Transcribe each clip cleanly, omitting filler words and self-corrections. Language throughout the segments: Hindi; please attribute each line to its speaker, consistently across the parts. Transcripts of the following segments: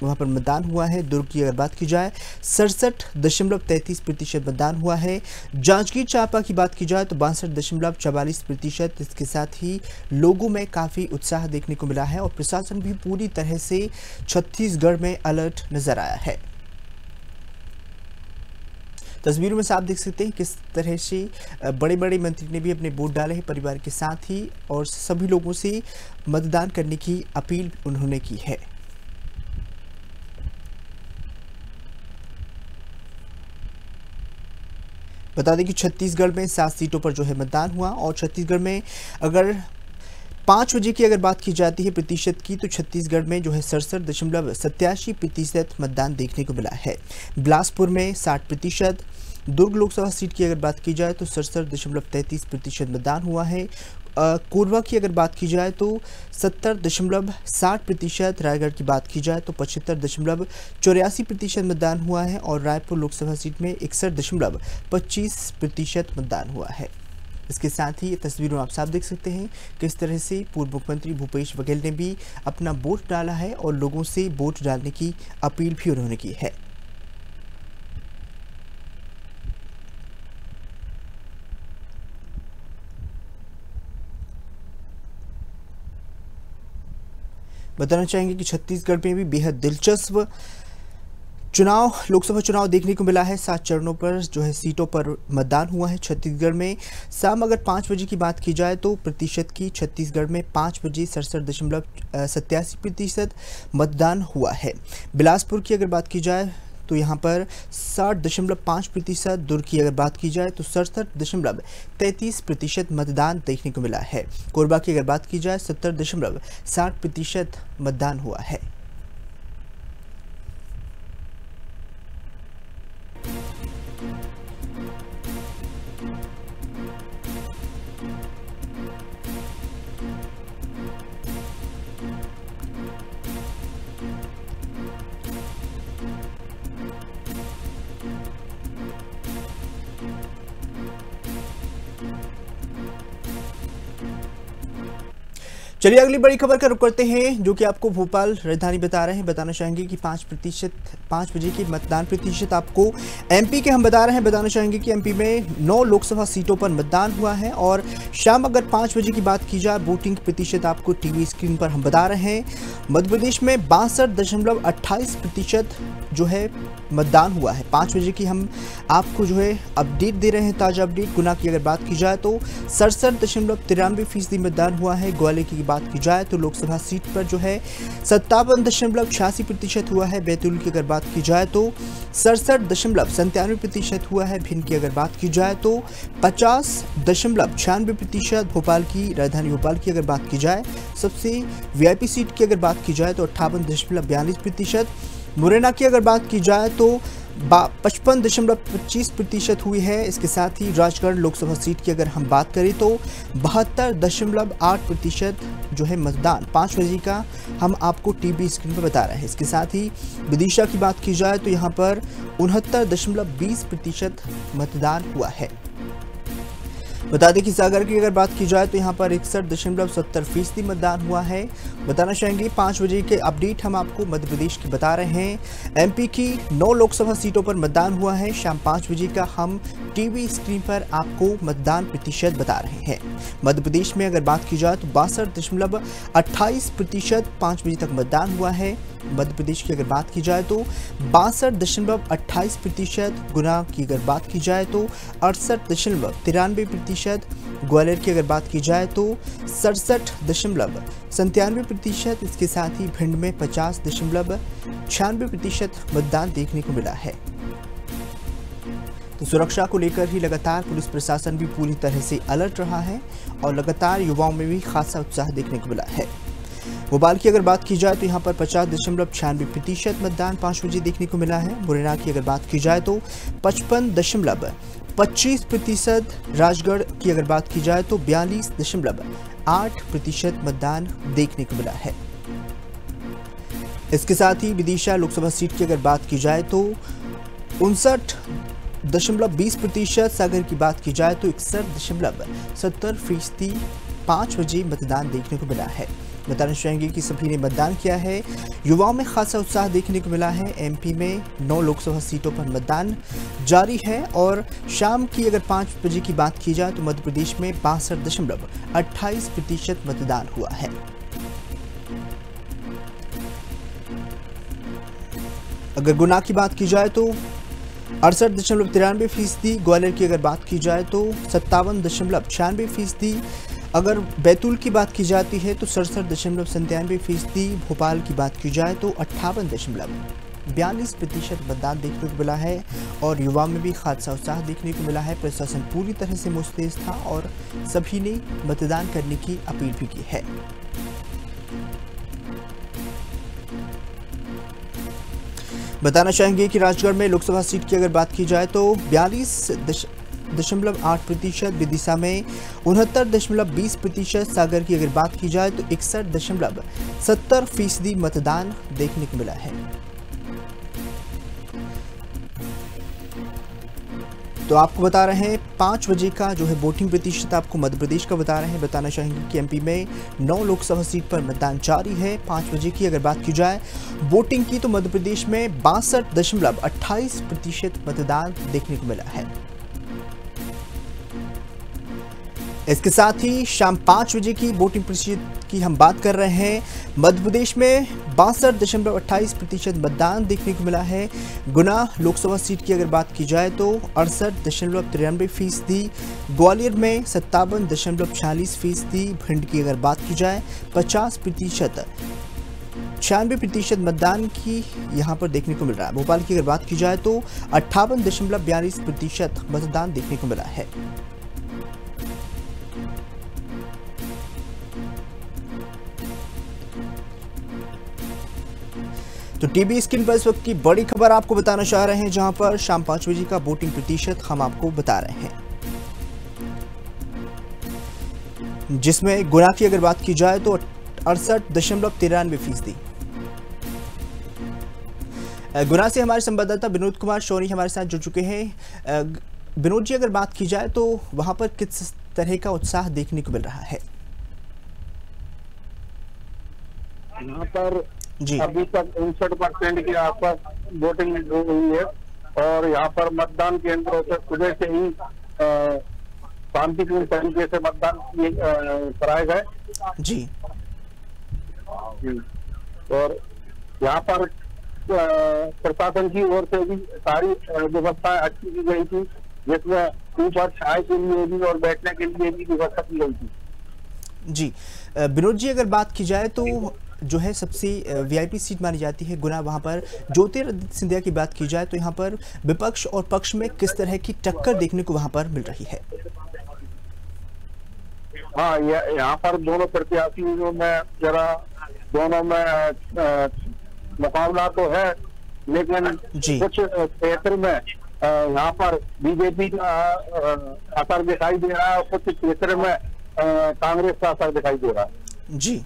Speaker 1: वहाँ पर मतदान हुआ है। दुर्ग की अगर बात की जाए 67.33% मतदान हुआ है। जांजगीर चांपा की बात की जाए तो 62.44%। इसके साथ ही लोगों में काफ़ी उत्साह देखने को मिला है और प्रशासन भी पूरी तरह से छत्तीसगढ़ में अलर्ट नजर आया है। तस्वीरों में साफ देख सकते हैं किस तरह से बड़े बड़े मंत्री ने भी अपने वोट डाले हैं परिवार के साथ ही, और सभी लोगों से मतदान करने की अपील उन्होंने की है। बता दें कि छत्तीसगढ़ में 7 सीटों पर जो है मतदान हुआ और छत्तीसगढ़ में अगर 5 बजे की अगर बात की जाती है प्रतिशत की तो छत्तीसगढ़ में जो है 67.87% मतदान देखने को मिला है। बिलासपुर में 60%, दुर्ग लोकसभा सीट की अगर बात की जाए तो 67.33% मतदान हुआ है। कोरबा की अगर बात की जाए तो 70.60%, रायगढ़ की बात की जाए तो 75.84% मतदान हुआ है और रायपुर लोकसभा सीट में 61.25% मतदान हुआ है। इसके साथ ही ये तस्वीरों आप साफ देख सकते हैं किस तरह से पूर्व मुख्यमंत्री भूपेश बघेल ने भी अपना वोट डाला है और लोगों से वोट डालने की अपील भी उन्होंने की है। बताना चाहेंगे कि छत्तीसगढ़ में भी बेहद दिलचस्प चुनाव, लोकसभा चुनाव देखने को मिला है। 7 चरणों पर जो है सीटों पर मतदान हुआ है छत्तीसगढ़ में। शाम अगर 5 बजे की बात की जाए तो प्रतिशत की छत्तीसगढ़ में 5 बजे 67.87% मतदान हुआ है। बिलासपुर की अगर बात की जाए तो यहाँ पर 60.5%, दुर्ग की अगर बात की जाए तो 67.33% मतदान देखने को मिला है। कोरबा की अगर बात की जाए 70.60% मतदान हुआ है। चलिए अगली बड़ी खबर का रुख करते हैं जो कि आपको भोपाल राजधानी बता रहे हैं। बताना चाहेंगे कि 5 बजे की मतदान प्रतिशत आपको एमपी के हम बता रहे हैं। बताना चाहेंगे कि एमपी में 9 लोकसभा सीटों पर मतदान हुआ है और शाम अगर 5 बजे की बात की जाए वोटिंग प्रतिशत आपको टीवी स्क्रीन पर हम बता रहे हैं। मध्य प्रदेश में 62.28% जो है मतदान हुआ है। 5 बजे की हम आपको जो है अपडेट दे रहे हैं, ताज़ा अपडेट। गुना की अगर बात की जाए तो 67.93% मतदान हुआ है। ग्वालियर की बात की जाए तो लोकसभा सीट पर जो है 57.86% हुआ है। बैतूल की अगर बात की जाए तो 67.97% हुआ है। भिंड की अगर बात की जाए तो 50.96%। भोपाल की, राजधानी भोपाल की अगर बात की जाए सबसे वीआईपी सीट की अगर बात की जाए तो 58.42%। मुरैना की अगर बात की जाए तो 55.25% हुई है। इसके साथ ही राजगढ़ लोकसभा सीट की अगर हम बात करें तो 72.8% जो है मतदान 5 बजे का हम आपको टीवी स्क्रीन पर बता रहे हैं। इसके साथ ही विदिशा की बात की जाए तो यहाँ पर 69.20% मतदान हुआ है। बता दें कि सागर की अगर बात की जाए तो यहाँ पर 61.70% मतदान हुआ है। बताना चाहेंगे 5 बजे के अपडेट हम आपको मध्य प्रदेश की बता रहे हैं। एमपी की 9 लोकसभा सीटों पर मतदान हुआ है। शाम 5 बजे का हम टीवी स्क्रीन पर आपको मतदान प्रतिशत बता रहे हैं। मध्य प्रदेश में अगर बात की जाए तो 62.28% 5 बजे तक मतदान हुआ है। मध्य प्रदेश की अगर बात की जाए तो 62.28%। गुना की अगर बात की जाए तो 68.93%। ग्वालियर की अगर बात की जाए तो 67.97%। इसके साथ ही भिंड में 50.96% मतदान देखने को मिला है। तो सुरक्षा को लेकर ही लगातार पुलिस प्रशासन भी पूरी तरह से अलर्ट रहा है और लगातार युवाओं में भी खासा उत्साह देखने को मिला है। भोपाल की अगर बात की जाए तो यहाँ पर 50.96% मतदान 5 बजे देखने को मिला है। मुरैना की अगर बात की जाए तो 55.25%। राजगढ़ की अगर बात की जाए तो 42.8% मतदान देखने को मिला है। इसके साथ ही विदिशा लोकसभा सीट की अगर बात की जाए तो 59.20%। सागर की बात की जाए तो 61.70% 5 बजे मतदान देखने को मिला है। बताना चाहेंगे कि सभी ने मतदान किया है। युवाओं में खासा उत्साह देखने को मिला है। एमपी में 9 लोकसभा सीटों पर मतदान जारी है और शाम की अगर 5 बजे की बात की जाए तो मध्य प्रदेश में 62.28% मतदान हुआ है। अगर गुना की बात की जाए तो 68.93%, ग्वालियर की अगर बात की जाए तो 57.96%, अगर बैतूल की बात की जाती है तो 67.97%, भोपाल की बात की जाए तो 58.42% मतदान देखने को मिला है और युवाओं में भी खासा उत्साह देखने को मिला है। प्रशासन पूरी तरह से मुस्तैद था और सभी ने मतदान करने की अपील भी की है। बताना चाहेंगे कि राजगढ़ में लोकसभा सीट की अगर बात की जाए तो 42.8%, विदिशा में 69.20%, सागर की अगर बात की जाए तो 61.70% मतदान देखने को मिला है। तो आपको बता रहे हैं 5 बजे का जो है वोटिंग प्रतिशत आपको मध्य प्रदेश का बता रहे हैं। बताना चाहेंगे कि एमपी में 9 लोकसभा सीट पर मतदान जारी है। 5 बजे की अगर बात की जाए वोटिंग की तो मध्य प्रदेश में 62.28% मतदान देखने को मिला है। इसके साथ ही शाम 5 बजे की वोटिंग प्रतिशत की हम बात कर रहे हैं। मध्य प्रदेश में 62.28% मतदान देखने को मिला है। गुना लोकसभा सीट की अगर बात की जाए तो 68.93%, ग्वालियर में 57.46%, भिंड की अगर बात की जाए 50%, 96% मतदान की यहाँ पर देखने को मिल रहा है। भोपाल की अगर बात की जाए तो 58.42% मतदान देखने को मिला है। तो टीवी स्क्रीन पर इस वक्त की बड़ी खबर आपको बताना चाह रहे हैं, जहां पर शाम 5 बजे का वोटिंग प्रतिशत हम आपको बता रहे हैं, जिसमें गुना की अगर बात की जाए तो 68.93%। गुना से हमारे संवाददाता विनोद कुमार शौरी हमारे साथ जुड़ चुके हैं। विनोद जी, अगर बात की जाए तो वहां पर किस तरह का उत्साह देखने को मिल रहा है?
Speaker 2: यहाँ पर
Speaker 1: जी,
Speaker 2: अभी तक 59% के आसपास वोटिंग हुई है और यहाँ पर मतदान केंद्रों से सुबह से ही शांतिपूर्ण तरीके से मतदान कराए गए।
Speaker 1: जी,
Speaker 2: और यहाँ पर प्रशासन की ओर से भी सारी व्यवस्थाएं अच्छी की गई थी, जिसमें ऊपर छाए के लिए भी और बैठने के लिए भी व्यवस्था की गई थी।
Speaker 1: जी, विनोद जी, अगर बात की जाए तो जो है सबसे वीआईपी सीट मानी जाती है गुना, वहां पर ज्योतिरादित्य सिंधिया की बात की जाए तो यहाँ पर विपक्ष और पक्ष में किस तरह की टक्कर देखने को वहां पर मिल रही है?
Speaker 2: हाँ, यहाँ पर दोनों प्रत्याशियों में दोनों में मुकाबला तो है, लेकिन कुछ क्षेत्र में यहाँ पर बीजेपी का असर दिखाई दे रहा है और कुछ क्षेत्र में कांग्रेस का असर दिखाई दे रहा है।
Speaker 1: जी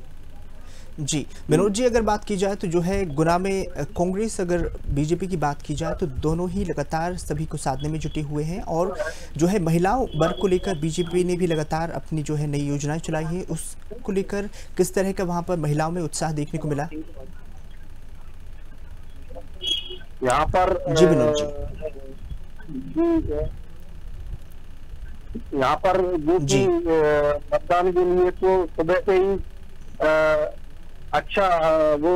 Speaker 1: जी, विनोद जी, अगर बात की जाए तो जो है गुना में कांग्रेस, अगर बीजेपी की बात की जाए तो दोनों ही लगातार सभी को साधने में जुटे हुए हैं और जो है महिलाओं वर्ग को लेकर बीजेपी ने भी लगातार अपनी जो है नई योजनाएं चलाई हैं, उसको लेकर किस तरह का वहां पर महिलाओं में उत्साह देखने को मिला?
Speaker 2: यहाँ पर
Speaker 1: जी विनोद जी,
Speaker 2: यहाँ पर जी मतदान के लिए तो सुबह से ही अच्छा वो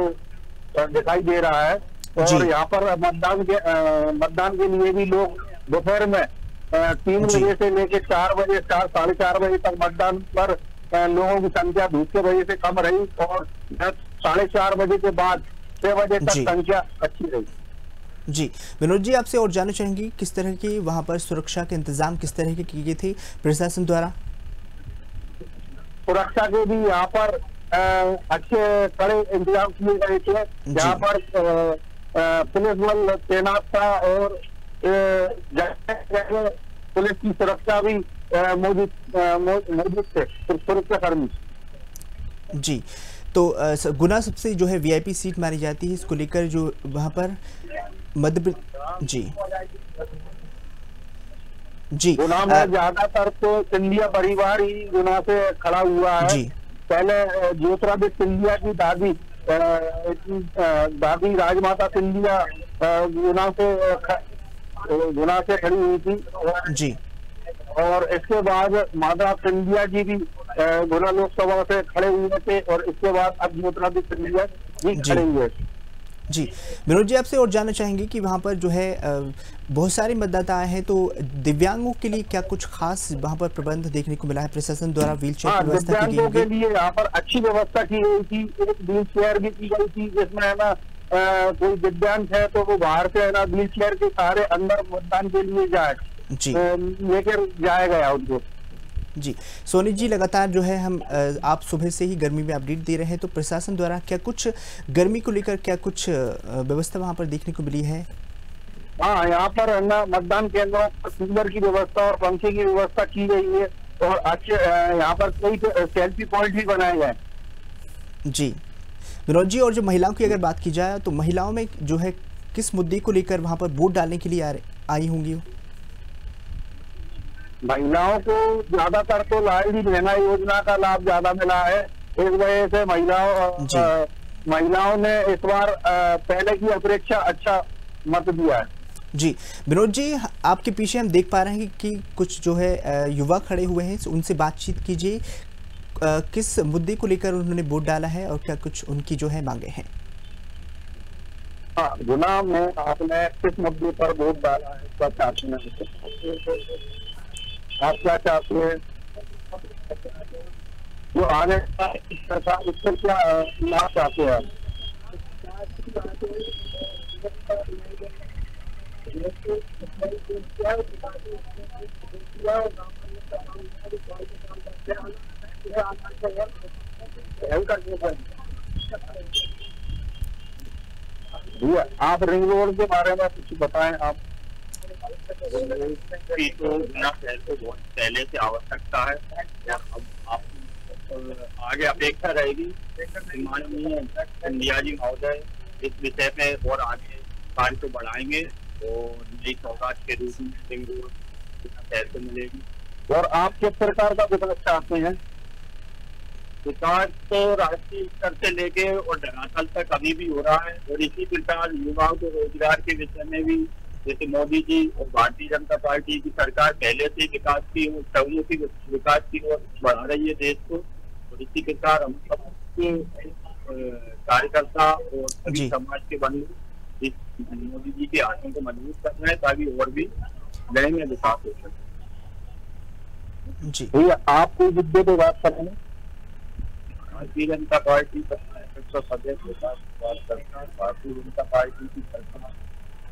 Speaker 2: दिखाई दे रहा है और यहाँ पर मतदान के लिए भी लोग दोपहर में 3 बजे से लेकर 4 बजे 4 साढ़े 4 बजे तक मतदान पर लोगों की संख्या धूप के वजह से कम रही और 4:30 बजे के बाद 6 बजे तक संख्या अच्छी रही।
Speaker 1: जी विनोद जी, आपसे और जानना चाहेंगे किस तरह की वहां पर सुरक्षा के इंतजाम किस तरह के किए गए थे प्रशासन द्वारा?
Speaker 2: सुरक्षा के भी यहाँ पर अच्छे कड़े इंतजाम किए गए थे। यहाँ पर पुलिस बल तैनात था और पुलिस की सुरक्षा भी मौजूद थे, सुरक्षाकर्मी।
Speaker 1: जी, तो गुना सबसे जो है वीआईपी सीट मानी जाती है, इसको लेकर जो वहां पर जी जी
Speaker 2: गुना में ज्यादातर तो सिंधिया परिवार ही गुना से खड़ा हुआ है। पहले ज्योतिरादित्य सिंधिया की दादी राजमाता सिंधिया गुना से खड़ी हुई थी
Speaker 1: जी।
Speaker 2: और इसके बाद माता सिंधिया जी भी गुना लोकसभा से खड़े हुए थे और इसके बाद अब ज्योतिरादित्य सिंधिया जी खड़े हुए।
Speaker 1: जी विनोद जी, आपसे और जानना चाहेंगे कि वहाँ पर जो है बहुत सारे मतदाता आए हैं, तो दिव्यांगों के लिए क्या कुछ खास वहाँ पर प्रबंध देखने को मिला है? प्रशासन द्वारा व्हील चेयर की व्यवस्था की
Speaker 2: दिव्यांगों के लिए यहाँ पर अच्छी व्यवस्था की गई थी। एक व्हील चेयर भी की गई थी जिसमें है ना कोई दिव्यांग है तो वो बाहर से है ना व्हील चेयर के सहारे अंदर मतदान के लिए जाए, लेकर जाया गया उनको।
Speaker 1: जी सोनी जी, लगातार जो है हम आप सुबह से ही गर्मी में अपडेट दे रहे हैं, तो प्रशासन द्वारा क्या कुछ गर्मी को लेकर क्या कुछ व्यवस्था वहां पर देखने को मिली है?
Speaker 2: हाँ, यहाँ पर है ना मतदान केंद्रों पर कूलर की व्यवस्था और पंखे की व्यवस्था की गई है और अच्छे यहाँ पर कई सेल्फी पॉइंट भी बनाए गए। जी
Speaker 1: विनोद जी, और जो महिलाओं की अगर बात की जाए तो महिलाओं में जो है किस मुद्दे को लेकर वहां पर वोट डालने के लिए आई होंगी?
Speaker 2: महिलाओं को ज्यादातर तो लाडली बहना योजना का लाभ ज्यादा मिला है। इस वजह से महिलाओं ने इस बार पहले की अपेक्षा अच्छा मत दिया है।
Speaker 1: जी विनोद जी, आपके पीछे हम देख पा रहे हैं कि कुछ जो है युवा खड़े हुए हैं, उनसे बातचीत कीजिए। किस मुद्दे को लेकर उन्होंने वोट डाला है और क्या कुछ उनकी जो है मांगे हैं?
Speaker 2: हाँ, गुना में आपने किस मुद्दे पर वोट डाला है, इसका आप क्या चाहते हैं? जो आने का उससे क्या लाभ चाहते हैं आप? भैया आप रिंग रोड के बारे में कुछ बताएं। आप
Speaker 3: तो गुना शहर को बहुत पहले से आवश्यकता है और अब आगे अपेक्षा रहेगी माननीय सिंधिया जी महोदय इस विषय में और आगे कार्य को बढ़ाएंगे और नई सौगात के रूप में रिंग रोड शहर को मिलेगी।
Speaker 2: और आप किस प्रकार का विकास चाहते हैं?
Speaker 3: विकास तो राष्ट्रीय स्तर से लेके और धरातल तक अभी भी हो रहा है और इसी प्रकार युवाओं को रोजगार के विषय में भी जैसे मोदी जी और भारतीय जनता पार्टी की सरकार पहले से विकास की और सर्वमुखी विकास की ओर बढ़ा रही है देश को, और इसी प्रकार हम सब कार्यकर्ता और सभी समाज के बंधु इस मोदी जी के हाथों को मजबूत कर रहे हैं ताकि और भी नए में विकास हो सके।
Speaker 2: जी भैया, आप कोई मुद्दे पे बात करेंगे?
Speaker 3: भारतीय जनता पार्टी सदस्य भारतीय जनता पार्टी की सरकार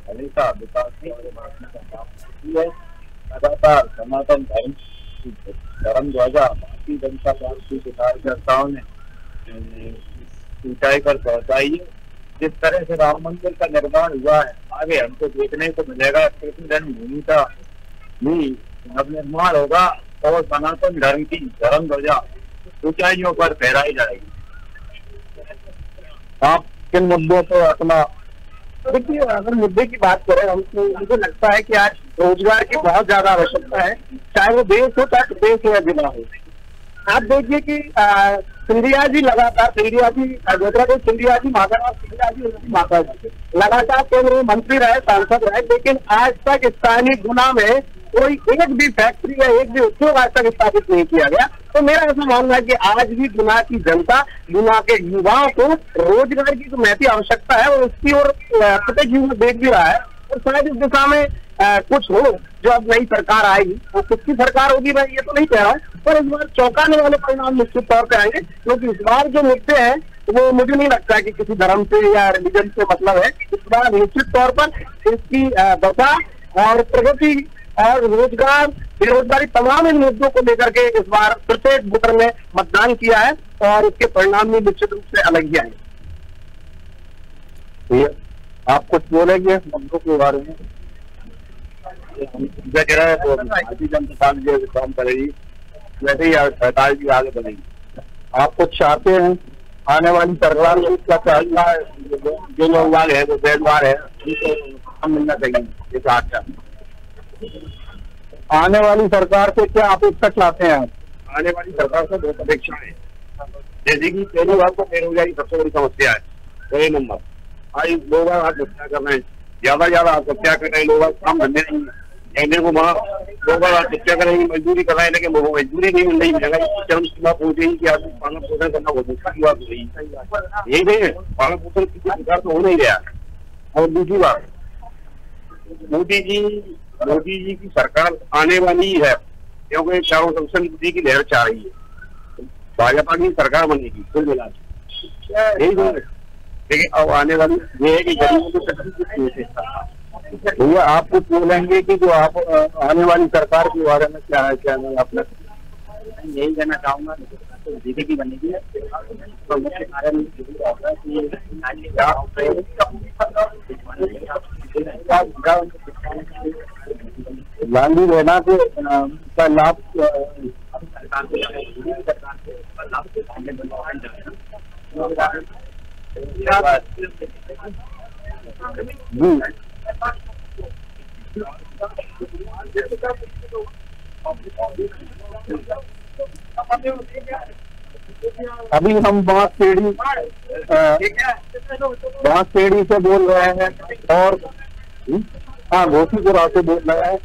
Speaker 3: हमेशा विकास के बारे में काम करती है। लगातार सनातन धर्म ध्वजा भारतीय जनता पार्टी के कार्यकर्ताओं ने ऊंचाई पर पहुंचाई है। जिस तरह से राम मंदिर का निर्माण हुआ है, आगे हमको देखने को मिलेगा भूमि का भी नवनिर्माण होगा और सनातन धर्म की धर्म ध्वजा ऊंचाइयों पर फहराई जाएगी।
Speaker 2: आप किन मुद्दों पर अपना? देखिए, अगर मुद्दे की बात करें हमको लगता है कि आज रोजगार की बहुत ज्यादा आवश्यकता है, चाहे वो देश हो चाहे प्रदेश हो या जिला हो। आप देखिए कि सिंधिया जी लगातार ज्योतिरादित्य सिंधिया जी, माधवराव सिंधिया जी, उनकी माता जी लगातार केंद्रीय मंत्री रहे, सांसद रहे, लेकिन आज तक स्थानीय गुना में कोई एक भी फैक्ट्री या एक भी उद्योग आज तक स्थापित नहीं किया गया। तो मेरा ऐसा मानना है कि आज भी गुना की जनता, गुना के युवाओं को रोजगार की जो महती आवश्यकता है और उसकी ओर प्रत्येक युवा देख भी रहा है और शायद इस दिशा में कुछ हो। जो अब नई सरकार आएगी वो किसकी सरकार होगी मैं ये तो नहीं कह रहा हूँ, पर इस बार चौंकाने वाले परिणाम निश्चित तौर पर आएंगे, क्योंकि इस बार जो मुद्दे हैं वो मुझे नहीं लगता है कि किसी धर्म से या रिलीजन से मतलब है। इस बार निश्चित तौर पर इसकी दशा और प्रगति और रोजगार, बेरोजगारी, तमाम इन मुद्दों को लेकर के इस बार प्रत्येक वोटर ने मतदान किया है और इसके परिणाम भी निश्चित रूप से अलग ही आएंगे। आप कुछ बोलेंगे मुद्दों के बारे में?
Speaker 3: भारतीय जनता पार्टी काम करेगी, वैसे ही सरकार भी आगे बढ़ेगी।
Speaker 2: आप कुछ चाहते हैं आने वाली सरकार में? इसका चाहना है
Speaker 3: जो लोग है वो बेरोजगार है उनको काम मिलना चाहिए। अच्छा,
Speaker 2: आने वाली सरकार से क्या अपेक्षा चाहते हैं आप?
Speaker 3: आने वाली सरकार से बहुत अपेक्षा है। जैसे कि पहली बात तो बेरोजगारी सबसे बड़ी समस्या है, पहले नंबर। आज लोग आत्महत्या कर रहे हैं, ज्यादा आत्महत्या कर रहे हैं, लोग काम धंधे नहीं कहने को वहाँ लोग आत्महत्या कर रहे हैं, मजदूरी कर रहे हैं, लेकिन लोगों को मजदूरी नहीं मिल रही, महंगाई की चरम सीमा पहुंची कि आदमी पालन पोषण करना बहुत मुश्किल की बात हो रही। यही नहीं है, पालन पोषण की अधिकार तो हो नहीं रहा। और दूसरी बात, मोदी जी की सरकार आने वाली है, क्योंकि चारों तरफ से मोदी की लहर चाह रही है, भाजपा की सरकार बनेगी कुल मिला यही है। लेकिन अब आने वाली ये है कि गरीबों को तकलीफ भैया आप कुछ बोलेंगे कि जो आप आने वाली सरकार के बारे में क्या है, क्या नहीं? आप यही कहना चाहूंगा, बीजेपी बनेगी तो मुख्य कारण गांधी रहना के का लाभ जी। अभी हम बांसखेड़ी से बोल रहे हैं और हाँ घोसीपुरा से बोल रहे हैं।